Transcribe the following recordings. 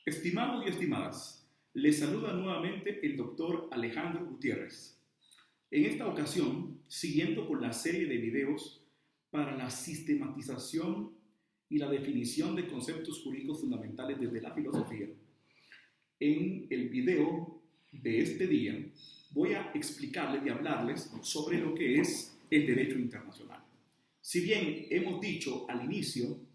Estimados y estimadas, les saluda nuevamente el doctor Alejandro Gutiérrez. En esta ocasión, siguiendo con la serie de videos para la sistematización y la definición de conceptos jurídicos fundamentales desde la filosofía, en el video de este día voy a explicarles y hablarles sobre lo que es el derecho internacional. Si bien hemos dicho al inicio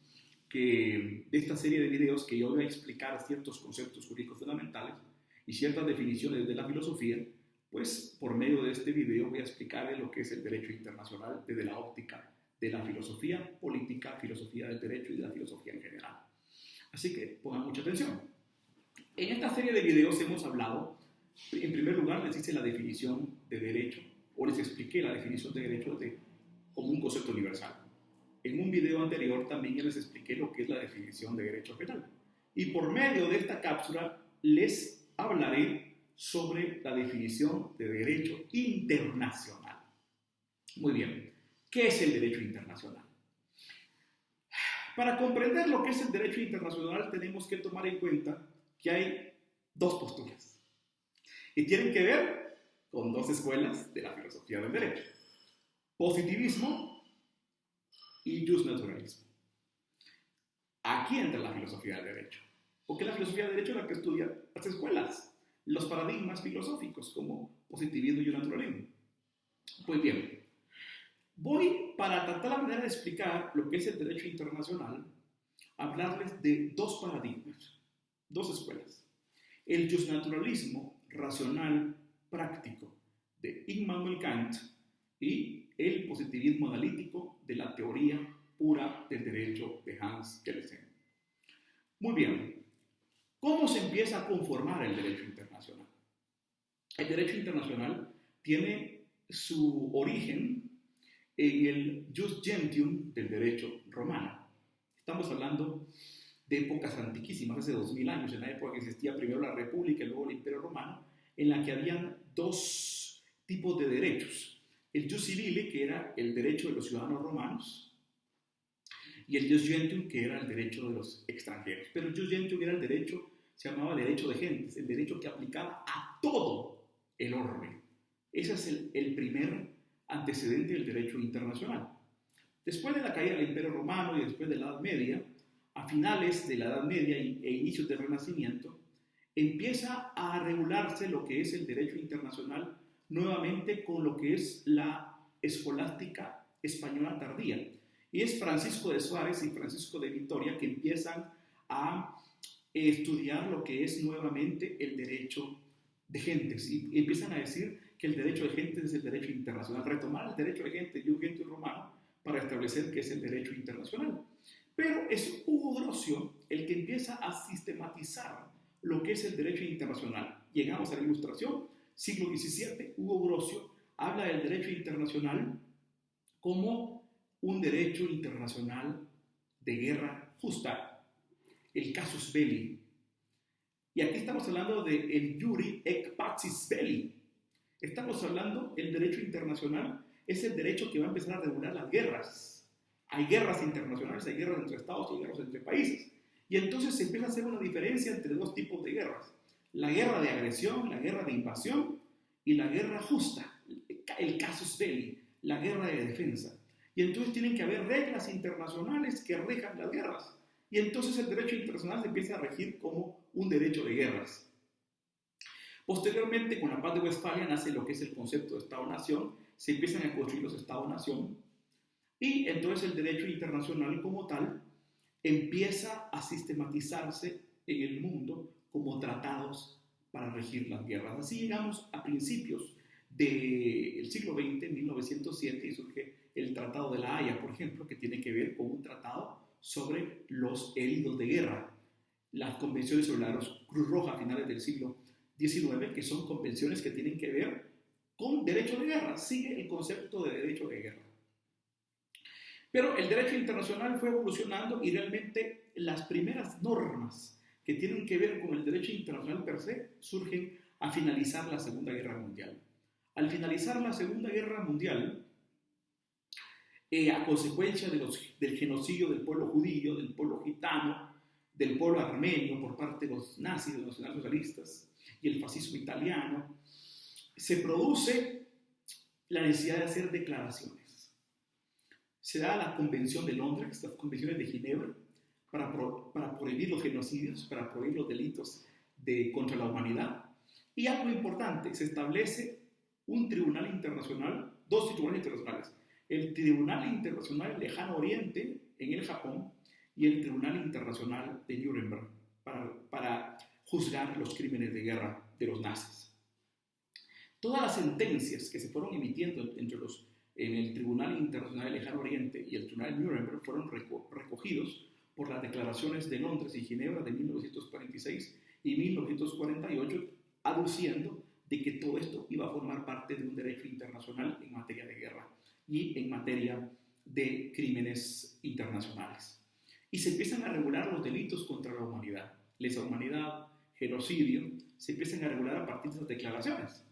de esta serie de videos que yo voy a explicar ciertos conceptos jurídicos fundamentales y ciertas definiciones de la filosofía, pues por medio de este video voy a explicarles lo que es el derecho internacional desde la óptica de la filosofía política, filosofía del derecho y de la filosofía en general. Así que pongan mucha atención. En esta serie de videos hemos hablado, en primer lugar les hice la definición de derecho, o les expliqué la definición de derecho como un concepto universal. En un video anterior también les expliqué lo que es la definición de derecho penal. Y por medio de esta cápsula les hablaré sobre la definición de derecho internacional. Muy bien, ¿qué es el derecho internacional? Para comprender lo que es el derecho internacional tenemos que tomar en cuenta que hay dos posturas y tienen que ver con dos escuelas de la filosofía del derecho: positivismo y justnaturalismo. Aquí entra la filosofía del derecho, porque la filosofía del derecho es la que estudia las escuelas, los paradigmas filosóficos como positivismo y justnaturalismo. Pues bien, voy, para tratar la manera de explicar lo que es el derecho internacional, a hablarles de dos paradigmas, dos escuelas: el justnaturalismo racional práctico de Immanuel Kant y el positivismo analítico de la teoría pura del derecho de Hans Kelsen. Muy bien, ¿cómo se empieza a conformar el derecho internacional? El derecho internacional tiene su origen en el jus gentium del derecho romano. Estamos hablando de épocas antiquísimas, hace 2000 años, en la época que existía primero la República y luego el Imperio Romano, en la que habían dos tipos de derechos: el jus civile, que era el derecho de los ciudadanos romanos, y el jus gentium, que era el derecho de los extranjeros. Pero el jus gentium era el derecho, se llamaba derecho de gentes, el derecho que aplicaba a todo el orden. Ese es el primer antecedente del derecho internacional. Después de la caída del Imperio Romano y después de la Edad Media, a finales de la Edad Media e inicios del Renacimiento, empieza a regularse lo que es el derecho internacional nuevamente con lo que es la escolástica española tardía. Y es Francisco de Suárez y Francisco de Vitoria que empiezan a estudiar lo que es nuevamente el derecho de gentes y empiezan a decir que el derecho de gentes es el derecho internacional, retomar el derecho de gentes y un gentio romano para establecer que es el derecho internacional. Pero es Hugo Grocio el que empieza a sistematizar lo que es el derecho internacional. Llegamos a la Ilustración, siglo XVII. Hugo Grocio habla del derecho internacional como un derecho internacional de guerra justa, el casus belli. Y aquí estamos hablando de el iuri ec pacis belli. Estamos hablando, el derecho internacional es el derecho que va a empezar a regular las guerras. Hay guerras internacionales, hay guerras entre estados y guerras entre países. Y entonces se empieza a hacer una diferencia entre dos tipos de guerras: la guerra de agresión, la guerra de invasión, y la guerra justa, el casus belli, la guerra de defensa. Y entonces tienen que haber reglas internacionales que rijan las guerras. Y entonces el derecho internacional se empieza a regir como un derecho de guerras. Posteriormente, con la paz de Westfalia, nace lo que es el concepto de Estado-Nación, se empiezan a construir los Estados-Nación, y entonces el derecho internacional como tal empieza a sistematizarse en el mundo como tratados para regir las guerras. Así llegamos a principios del siglo XX, en 1907, y surge el Tratado de la Haya, por ejemplo, que tiene que ver con un tratado sobre los heridos de guerra. Las convenciones sobre la Cruz Roja a finales del siglo XIX, que son convenciones que tienen que ver con derecho de guerra, sigue el concepto de derecho de guerra. Pero el derecho internacional fue evolucionando y realmente las primeras normas que tienen que ver con el derecho internacional per se surgen a finalizar la Segunda Guerra Mundial. Al finalizar la Segunda Guerra Mundial, a consecuencia del genocidio del pueblo judío, del pueblo gitano, del pueblo armenio por parte de los nazis, de los nacionalsocialistas y el fascismo italiano, se produce la necesidad de hacer declaraciones. Se da la Convención de Londres, las Convenciones de Ginebra, para prohibir los genocidios, para prohibir los delitos contra la humanidad. Y algo importante, se establece un tribunal internacional, dos tribunales internacionales, el Tribunal Internacional Lejano Oriente en el Japón y el Tribunal Internacional de Nuremberg para juzgar los crímenes de guerra de los nazis. Todas las sentencias que se fueron emitiendo en el Tribunal Internacional del Lejano Oriente y el Tribunal de Nuremberg fueron recogidos por las declaraciones de Londres y Ginebra de 1946 y 1948, aduciendo de que todo esto iba a formar parte de un derecho internacional en materia de guerra y en materia de crímenes internacionales. Y se empiezan a regular los delitos contra la humanidad, lesa humanidad, genocidio, se empiezan a regular a partir de esas declaraciones.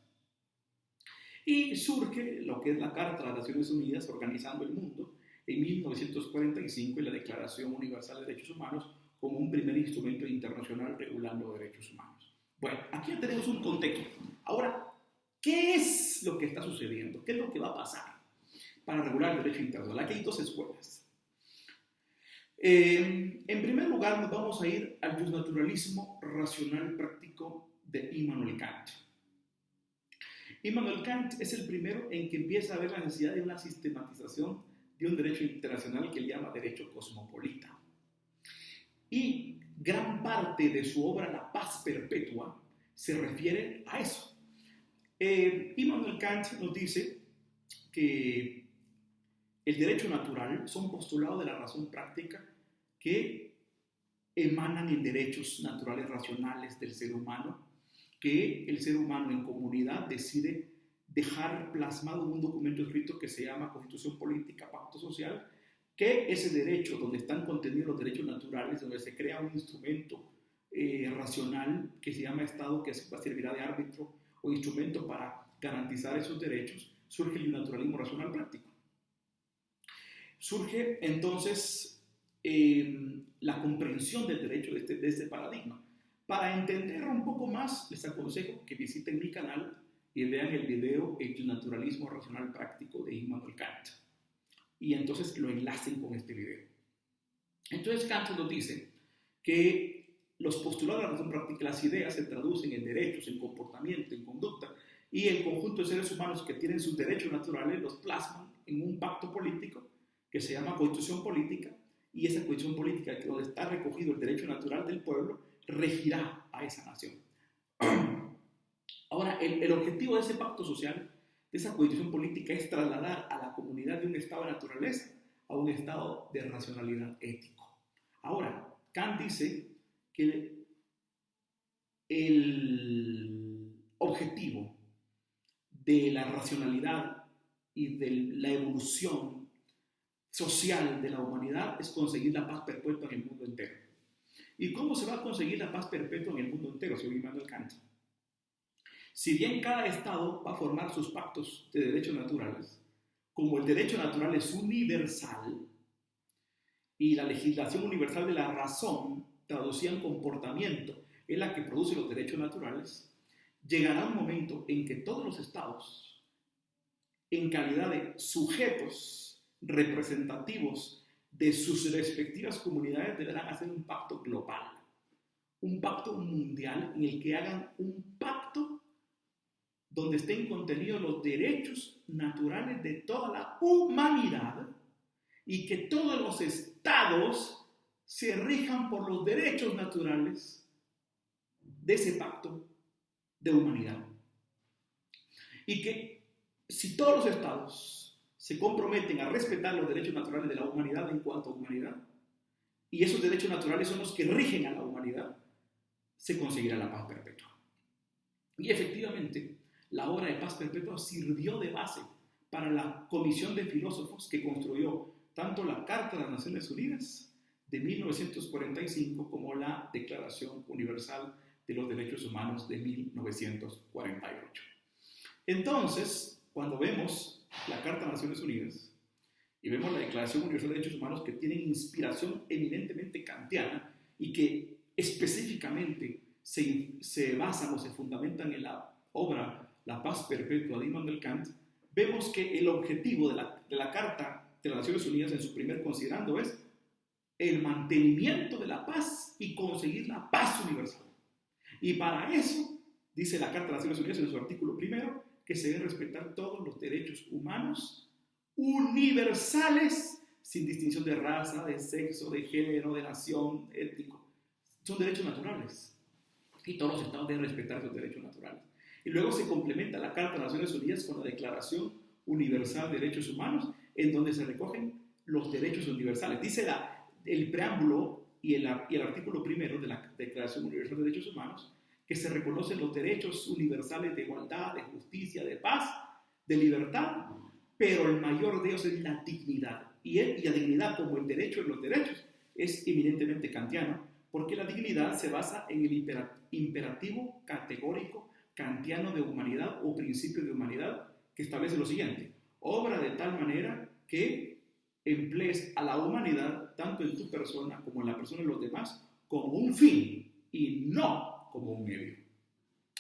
Y surge lo que es la Carta de las Naciones Unidas organizando el mundo en 1945 y la Declaración Universal de Derechos Humanos como un primer instrumento internacional regulando derechos humanos. Bueno, aquí ya tenemos un contexto. Ahora, ¿qué es lo que está sucediendo? ¿Qué es lo que va a pasar para regular el derecho internacional? Aquí hay dos escuelas. En primer lugar, nos vamos a ir al justnaturalismo racional práctico de Immanuel Kant. Immanuel Kant es el primero en que empieza a ver la necesidad de una sistematización de un derecho internacional que él llama derecho cosmopolita. Y gran parte de su obra La Paz Perpetua se refiere a eso. Immanuel Kant nos dice que el derecho natural son postulados de la razón práctica que emanan en derechos naturales racionales del ser humano, que el ser humano en comunidad decide dejar plasmado en un documento escrito que se llama Constitución Política, Pacto Social, que ese derecho, donde están contenidos los derechos naturales, donde se crea un instrumento racional que se llama Estado, que servirá de árbitro o instrumento para garantizar esos derechos, surge el naturalismo racional práctico. Surge entonces la comprensión del derecho de este paradigma. Para entender un poco más, les aconsejo que visiten mi canal y vean el video El naturalismo racional práctico de Immanuel Kant. Y entonces lo enlacen con este video. Entonces Kant nos dice que los postulados de la razón práctica, las ideas se traducen en derechos, en comportamiento, en conducta, y el conjunto de seres humanos que tienen sus derechos naturales los plasman en un pacto político que se llama Constitución Política, y esa Constitución Política, donde está recogido el derecho natural del pueblo, regirá a esa nación. Ahora, el objetivo de ese pacto social, de esa Constitución Política, es trasladar a la comunidad de un estado de naturaleza a un estado de racionalidad ético. Ahora, Kant dice que el objetivo de la racionalidad y de la evolución social de la humanidad es conseguir la paz perpetua en el mundo entero. ¿Y cómo se va a conseguir la paz perpetua en el mundo entero, según Immanuel Kant? Si bien cada estado va a formar sus pactos de derechos naturales, como el derecho natural es universal y la legislación universal de la razón, traducida en comportamiento, es la que produce los derechos naturales, llegará un momento en que todos los estados, en calidad de sujetos representativos de sus respectivas comunidades, deberán hacer un pacto global, un pacto mundial en el que hagan un pacto donde estén contenidos los derechos naturales de toda la humanidad y que todos los estados se rijan por los derechos naturales de ese pacto de humanidad. Y que si todos los estados se comprometen a respetar los derechos naturales de la humanidad en cuanto a humanidad, y esos derechos naturales son los que rigen a la humanidad, se conseguirá la paz perpetua. Y efectivamente, la obra de paz perpetua sirvió de base para la comisión de filósofos que construyó tanto la Carta de las Naciones Unidas de 1945 como la Declaración Universal de los Derechos Humanos de 1948. Entonces, cuando vemos la Carta de las Naciones Unidas y vemos la Declaración Universal de Derechos Humanos, que tienen inspiración eminentemente kantiana, y que específicamente se basan o se fundamentan en la obra La Paz Perpetua de Immanuel Kant, vemos que el objetivo de la Carta de las Naciones Unidas en su primer considerando es el mantenimiento de la paz y conseguir la paz universal. Y para eso, dice la Carta de las Naciones Unidas en su artículo primero, que se deben respetar todos los derechos humanos universales, sin distinción de raza, de sexo, de género, de nación, étnico. Son derechos naturales. Y todos los estados deben respetar esos derechos naturales. Y luego se complementa la Carta de las Naciones Unidas con la Declaración Universal de Derechos Humanos, en donde se recogen los derechos universales. Dice el preámbulo y el artículo primero de la Declaración Universal de Derechos Humanos que se reconocen los derechos universales de igualdad, de justicia, de paz, de libertad, pero el mayor de ellos es la dignidad. Y la dignidad, como el derecho de los derechos, es eminentemente kantiano, porque la dignidad se basa en el imperativo categórico kantiano de humanidad o principio de humanidad, que establece lo siguiente: obra de tal manera que emplees a la humanidad, tanto en tu persona como en la persona de los demás, como un fin y no como un medio.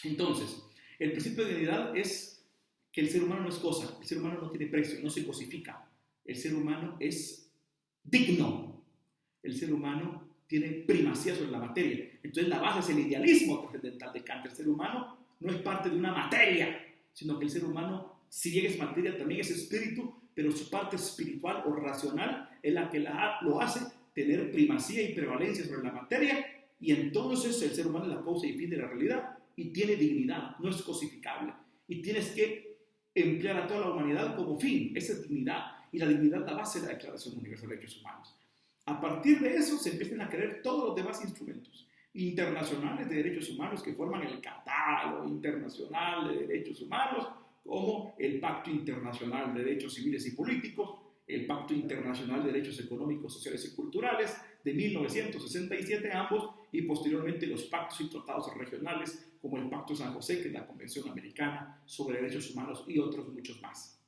Entonces, el principio de dignidad es que el ser humano no es cosa, el ser humano no tiene precio, no se cosifica, el ser humano es digno, el ser humano tiene primacía sobre la materia. Entonces la base es el idealismo trascendental de Kant. El ser humano no es parte de una materia, sino que el ser humano, si bien es materia, también es espíritu, pero su parte espiritual o racional es la que lo hace tener primacía y prevalencia sobre la materia, y entonces el ser humano es la causa y fin de la realidad y tiene dignidad, no es cosificable. Y tienes que emplear a toda la humanidad como fin, esa es dignidad, y la dignidad es la base de la Declaración Universal de Derechos Humanos. A partir de eso se empiezan a crear todos los demás instrumentos internacionales de derechos humanos que forman el catálogo internacional de derechos humanos, como el Pacto Internacional de Derechos Civiles y Políticos, el Pacto Internacional de Derechos Económicos, Sociales y Culturales de 1967 ambos, y posteriormente los pactos y tratados regionales como el Pacto de San José, que es la Convención Americana sobre Derechos Humanos, y otros muchos más.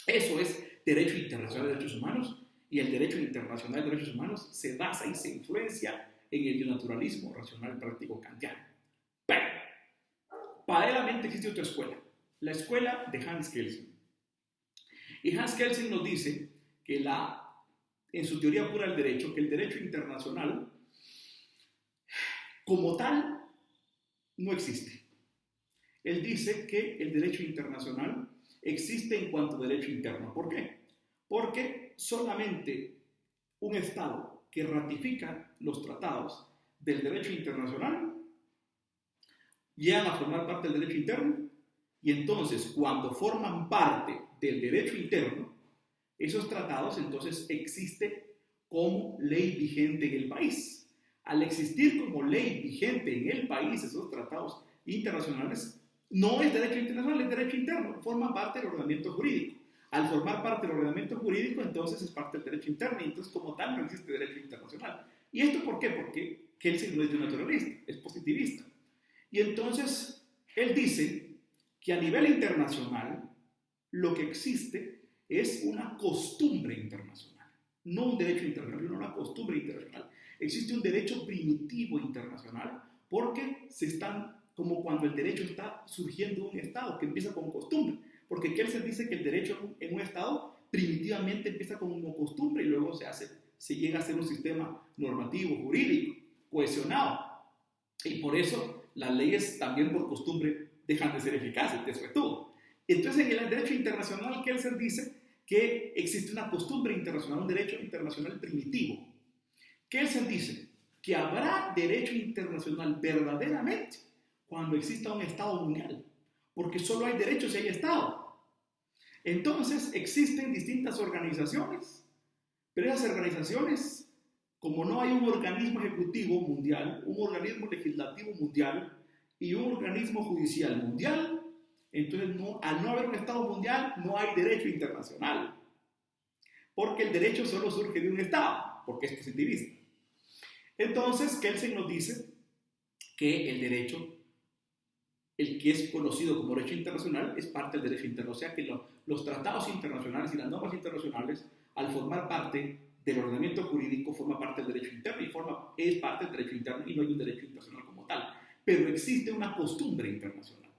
Eso es derecho internacional de derechos humanos, y el derecho internacional de derechos humanos se basa y se influencia en el naturalismo racional práctico kantiano. Pero, paralelamente existe otra escuela, la escuela de Hans Kelsen. Y Hans Kelsen nos dice que en su teoría pura del derecho, que el derecho internacional como tal no existe. Él dice que el derecho internacional existe en cuanto a derecho interno. ¿Por qué? Porque solamente un Estado que ratifica los tratados del derecho internacional llegan a formar parte del derecho interno, y entonces cuando forman parte del derecho interno, esos tratados entonces existen como ley vigente en el país. Al existir como ley vigente en el país esos tratados internacionales, no es derecho internacional, es derecho interno, forma parte del ordenamiento jurídico. Al formar parte del ordenamiento jurídico, entonces es parte del derecho interno, y entonces como tal no existe derecho internacional. ¿Y esto por qué? Porque Kelsen no es naturalista, es positivista. Y entonces él dice que a nivel internacional lo que existe es una costumbre internacional, no un derecho internacional, sino una costumbre internacional. Existe un derecho primitivo internacional porque como cuando el derecho está surgiendo de un Estado que empieza con costumbre, porque Kelsen dice que el derecho en un Estado primitivamente empieza como costumbre y luego se llega a ser un sistema normativo, jurídico, cohesionado, y por eso las leyes también por costumbre dejan de ser eficaces, de eso todo. Entonces en el derecho internacional Kelsen dice que existe una costumbre internacional, un derecho internacional primitivo. Kelsen dice que habrá derecho internacional verdaderamente cuando exista un Estado mundial, porque solo hay derechos si hay Estado. Entonces existen distintas organizaciones, pero esas organizaciones, como no hay un organismo ejecutivo mundial, un organismo legislativo mundial y un organismo judicial mundial, entonces al no haber un Estado mundial no hay derecho internacional, porque el derecho solo surge de un Estado, porque es positivista. Entonces Kelsen nos dice que el derecho, el que es conocido como derecho internacional, es parte del derecho interno, o sea que los tratados internacionales y las normas internacionales, al formar parte del ordenamiento jurídico forma parte del derecho interno es parte del derecho interno y no hay un derecho internacional como tal. Pero existe una costumbre internacional.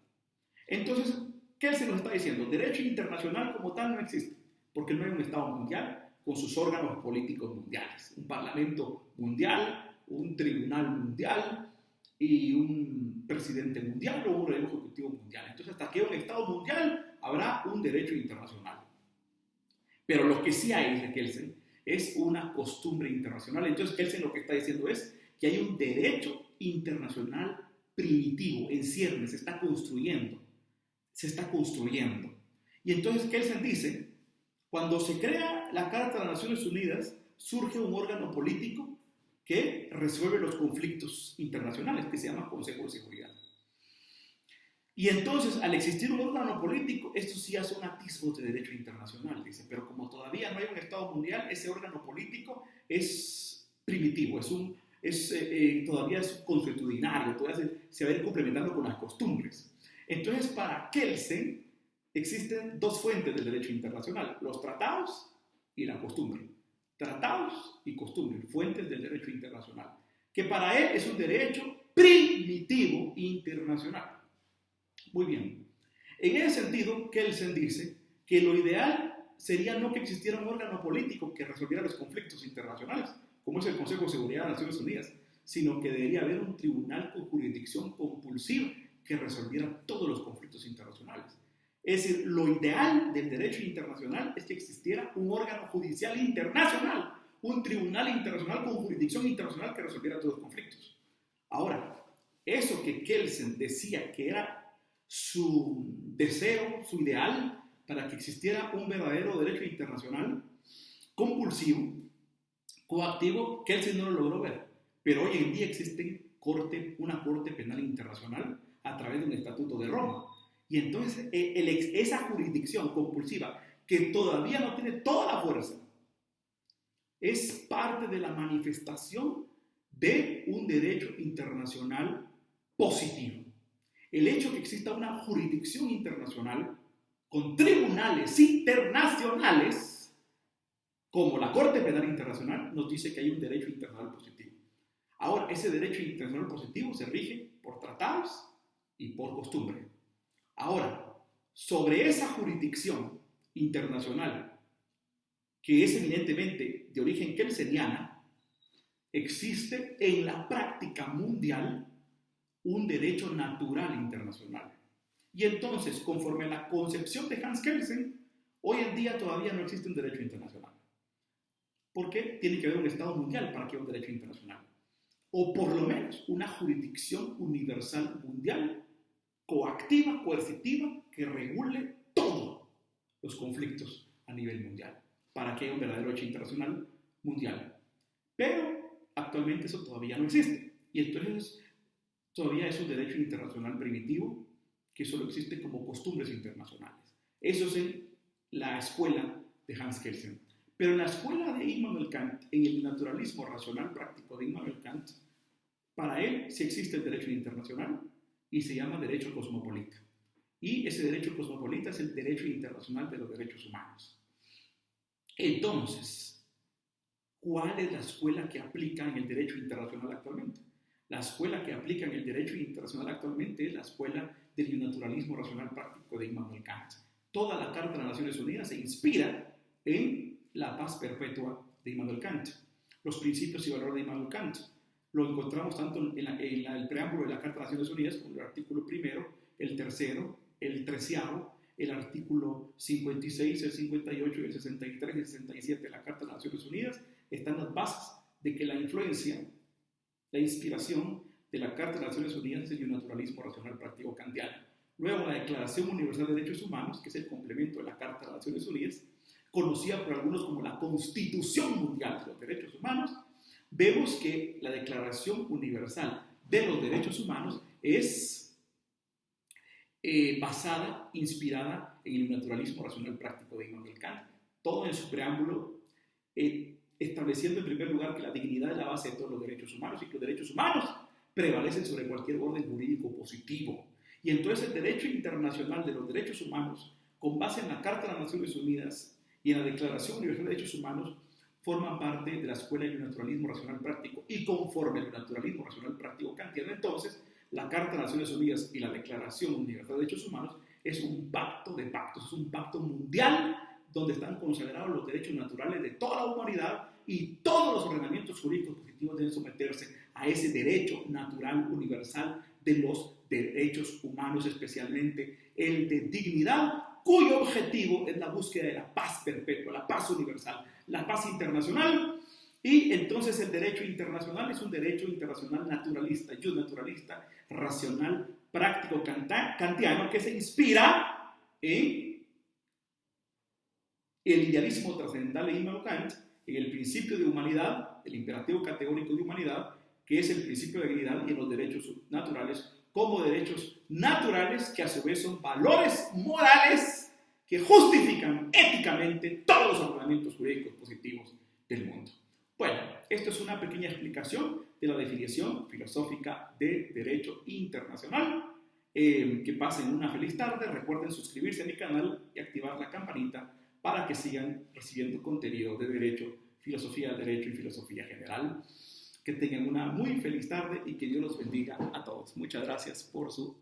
Entonces, ¿qué se nos está diciendo? Derecho internacional como tal no existe, porque no hay un Estado mundial con sus órganos políticos mundiales, un parlamento mundial, un tribunal mundial y un presidente mundial o un organismo ejecutivo mundial. Entonces, hasta que haya un Estado mundial, habrá un derecho internacional. Pero lo que sí hay, dice Kelsen, es una costumbre internacional. Entonces, Kelsen lo que está diciendo es que hay un derecho internacional primitivo, en ciernes, se está construyendo. Y entonces Kelsen dice, cuando se crea la Carta de las Naciones Unidas, surge un órgano político que resuelve los conflictos internacionales, que se llama Consejo de Seguridad. Y entonces, al existir un órgano político, esto sí ya son atisbos de derecho internacional, dice, pero como todavía no hay un Estado mundial, ese órgano político es primitivo, todavía es consuetudinario, todavía se va a ir complementando con las costumbres. Entonces, para Kelsen, existen dos fuentes del derecho internacional, los tratados y la costumbre. Tratados y costumbre, fuentes del derecho internacional, que para él es un derecho primitivo internacional. Muy bien. En ese sentido, Kelsen dice que lo ideal sería no que existiera un órgano político que resolviera los conflictos internacionales, como es el Consejo de Seguridad de las Naciones Unidas, sino que debería haber un tribunal con jurisdicción compulsiva que resolviera todos los conflictos internacionales. Es decir, lo ideal del derecho internacional es que existiera un órgano judicial internacional, un tribunal internacional con jurisdicción internacional que resolviera todos los conflictos. Ahora, eso que Kelsen decía que era su deseo, su ideal, para que existiera un verdadero derecho internacional compulsivo, coactivo, Kelsen no lo logró ver. Pero hoy en día existe una corte penal internacional a través de un estatuto de Roma. Y entonces esa jurisdicción compulsiva, que todavía no tiene toda la fuerza, es parte de la manifestación de un derecho internacional positivo. El hecho que exista una jurisdicción internacional con tribunales internacionales, como la Corte Penal Internacional, nos dice que hay un derecho internacional positivo. Ahora, ese derecho internacional positivo se rige por tratados y por costumbre. Ahora, sobre esa jurisdicción internacional, que es eminentemente de origen kelseniana, existe en la práctica mundial un derecho natural internacional. Y entonces, conforme a la concepción de Hans Kelsen, hoy en día todavía no existe un derecho internacional. ¿Por qué? Tiene que haber un Estado mundial para que haya un derecho internacional. O por lo menos una jurisdicción universal mundial, coactiva, coercitiva, que regule todos los conflictos a nivel mundial, para que haya un verdadero derecho internacional mundial. Pero actualmente eso todavía no existe. Y entonces todavía es un derecho internacional primitivo que solo existe como costumbres internacionales. Eso es en la escuela de Hans Kelsen. Pero en la escuela de Immanuel Kant, en el naturalismo racional práctico de Immanuel Kant, para él sí existe el derecho internacional y se llama derecho cosmopolita. Y ese derecho cosmopolita es el derecho internacional de los derechos humanos. Entonces, ¿cuál es la escuela que aplica en el derecho internacional actualmente? La escuela que aplica en el derecho internacional actualmente es la escuela del naturalismo racional práctico de Immanuel Kant. Toda la Carta de las Naciones Unidas se inspira en la paz perpetua de Immanuel Kant. Los principios y valores de Immanuel Kant lo encontramos tanto en el preámbulo de la Carta de las Naciones Unidas como el artículo primero, el tercero, el treceavo, el artículo 56, el 58, el 63 y el 67 de la Carta de las Naciones Unidas. Están las bases de que la influencia, la inspiración de la Carta de las Naciones Unidas es el naturalismo racional práctico kantiano. Luego, la Declaración Universal de Derechos Humanos, que es el complemento de la Carta de las Naciones Unidas, conocida por algunos como la Constitución Mundial de los Derechos Humanos, vemos que la Declaración Universal de los Derechos Humanos es basada, inspirada en el naturalismo racional práctico de Immanuel Kant. Todo en su preámbulo estableciendo en primer lugar que la dignidad es la base de todos los derechos humanos y que los derechos humanos prevalecen sobre cualquier orden jurídico positivo. Y entonces el derecho internacional de los derechos humanos, con base en la Carta de las Naciones Unidas y en la Declaración Universal de Derechos Humanos, forman parte de la escuela del naturalismo racional práctico y conforme al naturalismo racional práctico kantiano. Entonces, la Carta de las Naciones Unidas y la Declaración Universal de Derechos Humanos es un pacto de pactos, es un pacto mundial donde están consagrados los derechos naturales de toda la humanidad y todos los ordenamientos jurídicos positivos deben someterse a ese derecho natural universal de los derechos humanos, especialmente el de dignidad, cuyo objetivo es la búsqueda de la paz perpetua, la paz universal, la paz internacional. Y entonces el derecho internacional es un derecho internacional naturalista, naturalista, racional, práctico, kantiano, que se inspira en el idealismo trascendental de Immanuel Kant, en el principio de humanidad, el imperativo categórico de humanidad, que es el principio de dignidad, y en los derechos naturales como derechos naturales que a su vez son valores morales que justifican éticamente todos los ordenamientos jurídicos positivos del mundo. Bueno, esto es una pequeña explicación de la definición filosófica de derecho internacional. Que pasen una feliz tarde. Recuerden suscribirse a mi canal y activar la campanita para que sigan recibiendo contenido de derecho, filosofía del derecho y filosofía general. Que tengan una muy feliz tarde y que Dios los bendiga a todos. Muchas gracias por su